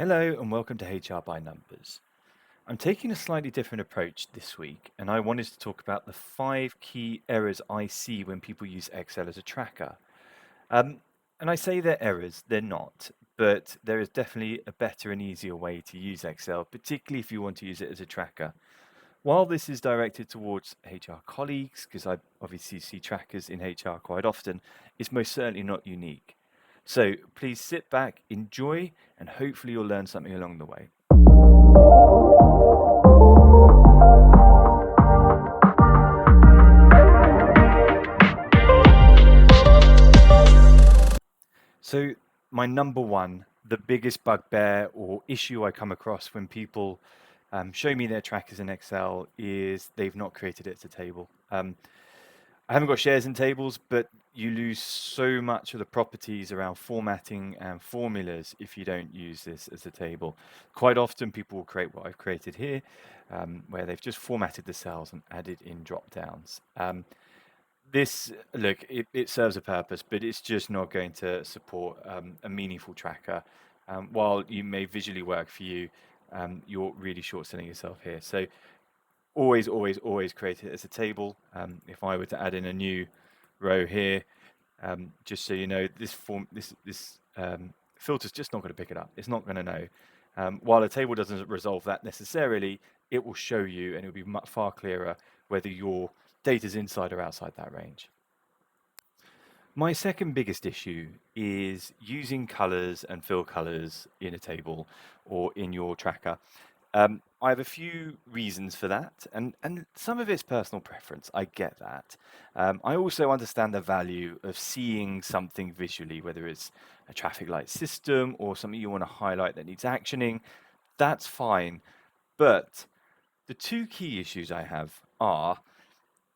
Hello and welcome to HR by Numbers. I'm taking a slightly different approach this week, and I wanted to talk about the 5 key errors I see when people use Excel as a tracker. Um, and I say they're errors, they're not, but there is definitely a better and easier way to use Excel, particularly if you want to use it as a tracker. While this is directed towards HR colleagues, because I obviously see trackers in HR quite often, it's most certainly not unique. So please sit back, enjoy, and hopefully you'll learn something along the way. So my number one, the biggest bugbear or issue I come across when people show me their trackers in Excel is they've not created it as a table. I haven't got shares in tables, but you lose so much of the properties around formatting and formulas if you don't use this as a table. Quite often people will create what I've created here, where they've just formatted the cells and added in drop downs. Look, it serves a purpose, but it's just not going to support a meaningful tracker. While you may visually work for you, you're really short selling yourself here. So always, always, always create it as a table. If I were to add in a new row here, just so you know, this filter's just not going to pick it up. It's not going to know. While a table doesn't resolve that necessarily, it will show you, and it'll be much far clearer whether your data's inside or outside that range. My second biggest issue is using colors and fill colors in a table or in your tracker. I have a few reasons for that, and some of it's personal preference. I get that. I also understand the value of seeing something visually, whether it's a traffic light system or something you want to highlight that needs actioning. That's fine. But the two key issues I have are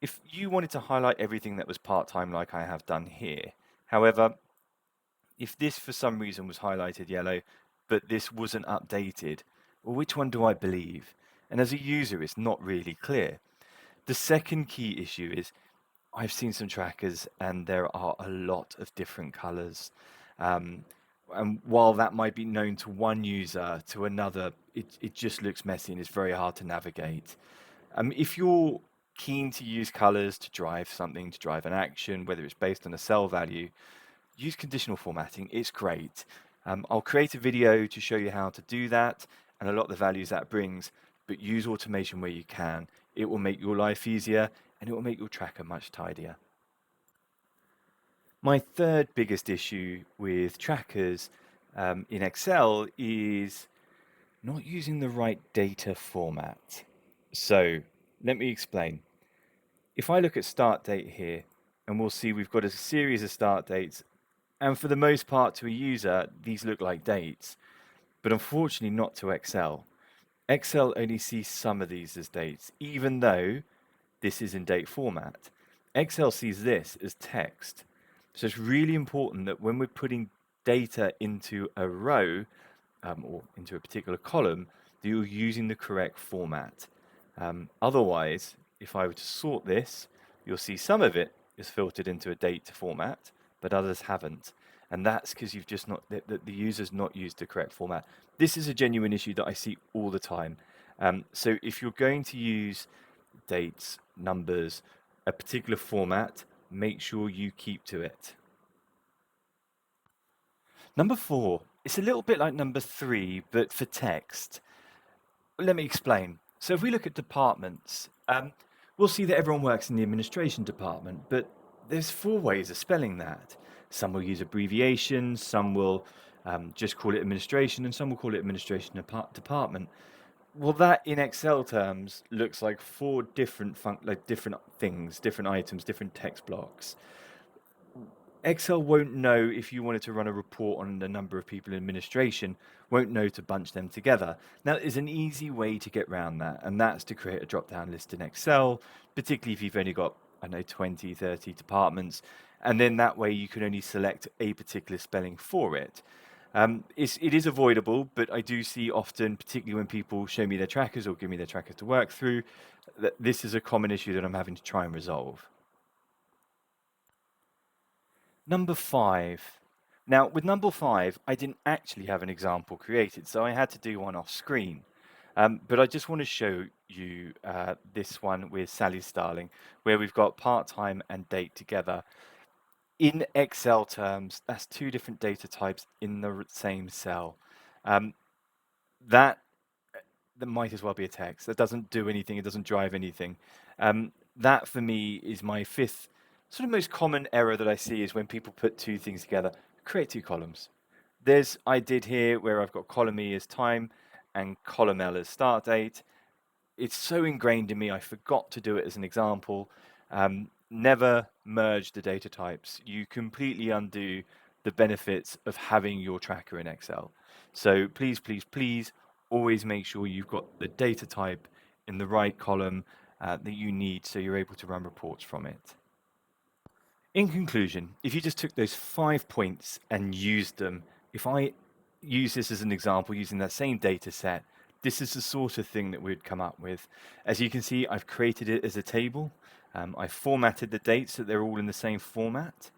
if you wanted to highlight everything that was part-time like I have done here. However, if this for some reason was highlighted yellow, but this wasn't updated, well, which one do I believe? And as a user, it's not really clear. The second key issue is I've seen some trackers and there are a lot of different colors. Um, and while that might be known to one user, to another, it just looks messy and it's very hard to navigate. If you're keen to use colors to drive something, to drive an action, whether it's based on a cell value, use conditional formatting. It's great. I'll create a video to show you how to do that and a lot of the values that brings, but use automation where you can. It will make your life easier and it will make your tracker much tidier. My third biggest issue with trackers in Excel is not using the right data format. So let me explain. If I look at start date here, and we'll see we've got a series of start dates, and for the most part to a user, these look like dates, but unfortunately not to Excel. Excel only sees some of these as dates, even though this is in date format. Excel sees this as text. So it's really important that when we're putting data into a row or into a particular column, that you're using the correct format. Otherwise, if I were to sort this, you'll see some of it is filtered into a date format, but others haven't. And that's because you've just not, the user's not used the correct format. This is a genuine issue that I see all the time. So if you're going to use dates, numbers, a particular format, make sure you keep to it. Number 4, it's a little bit like number 3, but for text. Let me explain. So if we look at departments, we'll see that everyone works in the administration department, but there's 4 ways of spelling that. Some will use abbreviations, some will just call it administration, and some will call it administration department. Well, that in Excel terms looks like 4 different different things, different items, different text blocks. Excel won't know if you wanted to run a report on the number of people in administration, won't know to bunch them together. Now, there's an easy way to get around that, and that's to create a drop-down list in Excel, particularly if you've only got, I don't know, 20, 30 departments, and then that way you can only select a particular spelling for it. It is avoidable, but I do see often, particularly when people show me their trackers or give me their trackers to work through, that this is a common issue that I'm having to try and resolve. Number 5, Now, with number 5, I didn't actually have an example created, so I had to do one off screen. But I just want to show you this one with Sally Starling, where we've got part-time and date together. In Excel terms, that's two different data types in the same cell. Um, that that might as well be a text. That doesn't do anything. It doesn't drive anything. That for me is my fifth sort of most common error that I see is when people put two things together, create two columns. I did here where I've got column E as time and column L as start date. It's so ingrained in me, I forgot to do it as an example. Never merge the data types. You completely undo the benefits of having your tracker in Excel. So please, please, please always make sure you've got the data type in the right column that you need so you're able to run reports from it. In conclusion, if you just took those 5 points and used them, if I use this as an example using that same data set, this is the sort of thing that we'd come up with. As you can see, I've created it as a table. I've formatted the dates so that they're all in the same format.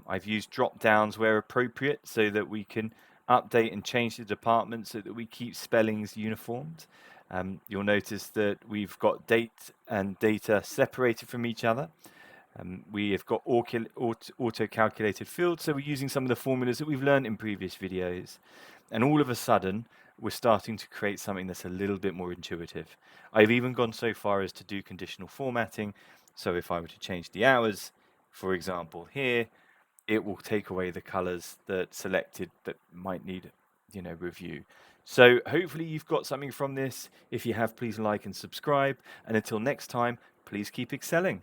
I've used drop downs where appropriate so that we can update and change the department so that we keep spellings uniformed. You'll notice that we've got date and data separated from each other. We have got auto-calculated fields, so we're using some of the formulas that we've learned in previous videos. And all of a sudden, we're starting to create something that's a little bit more intuitive. I've even gone so far as to do conditional formatting. So if I were to change the hours, for example, here, it will take away the colors that selected that might need, review. So hopefully you've got something from this. If you have, please like and subscribe. And until next time, please keep excelling.